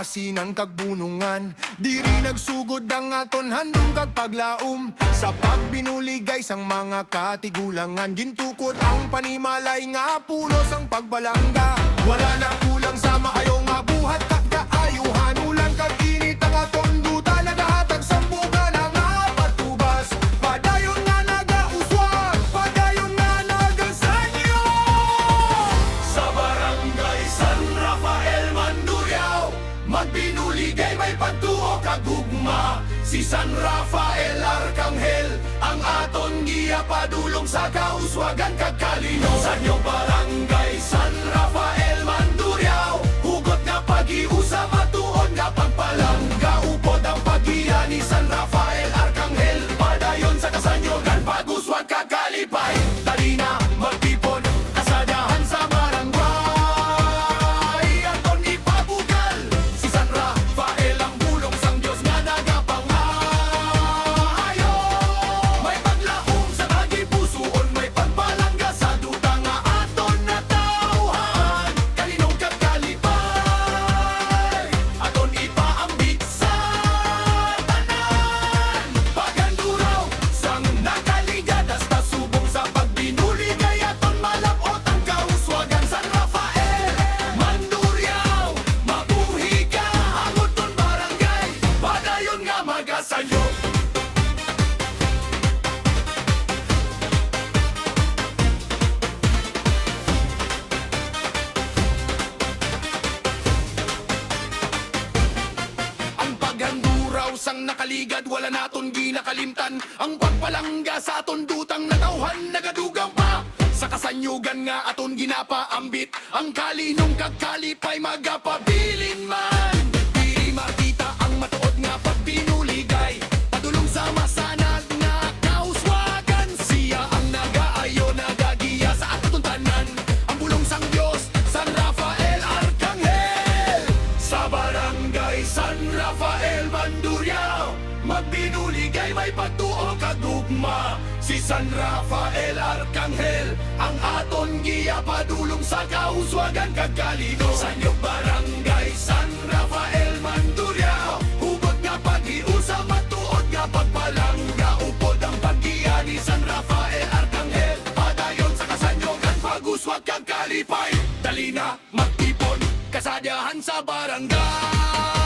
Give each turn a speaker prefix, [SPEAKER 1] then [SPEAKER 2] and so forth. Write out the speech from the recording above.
[SPEAKER 1] asinan kag bunungan. Diri nagsugod ang aton handong kag paglaom. Sa pagbinuligay sang mga katigulangan, gintukod ang panimalay nga pulos ang pagbalangga. Wala na kulang sa maayo nga buhat kag kaayuhan. Ulang kag init ang aton duta, nagahatag sambuga na nga patubas. Padayon nga nagauswag, padayon nga nagasanyo.
[SPEAKER 2] Sa barangay San Rafael, Mandurriao, magbinuligay may pagtuo kagugma. Si San Rafael Arcangel, ang aton giya padulong sa kauswagan kagkalino. Sa inyong barangay San Rafael, Mandurriao, hugot nga pag-iusa, matuon nga pagpalangga. Upod ang paggiya ni San Rafael Arcangel, padayon sa kasanyogan, pag-uswag kakalipay. Dali na magtipon, kasadahan sa barangay, aton ipabugal. Si San Rafael ang bulong sang Diyos nga nagapangayo. May paglaom sa tagipusoon, may pagbalangga sa duta nga aton natauhan. Kalinong kakalipay, aton ipaambit sa tanan. Paganduraw sang nakaligad, hasta subong sa pagbinuligay, aton malapot ang kauswagan. San Rafael, Mandurriao, mabuhi ka, hanguton barangay, padayon nga magasanyo. Ang paghanduraw sang nakaligad, wala naton ginakalimtan. Ang pagpalangga sa aton dutang natauhan, nagadugang pa. Sa kasanyugan nga aton ginapaambit, ang kalinong kagkalipay magapabilin man. Di makita ang matuod nga pagbinuligay, padulong sa masanag nga kauswagan. Siya ang nagaayo, nagagiya sa aton tanan, ang bulong sang Diyos, San Rafael Arcangel. Sa barangay San Rafael, Mandurriao, magbinuligay may pagtuo kagugma. Si San Rafael Arcangel, ang aton giya padulong sa kauswagan kagkalino. Sa inyong barangay San Rafael, Mandurriao, hugot nga pag-iusa, matuod nga pagpalangga. Upod ang paggiya ni San Rafael Arcangel, padayon sa kasanyogan, pag-uswag kagkalipay. Dali na magtipon, kasadahan sa barangay.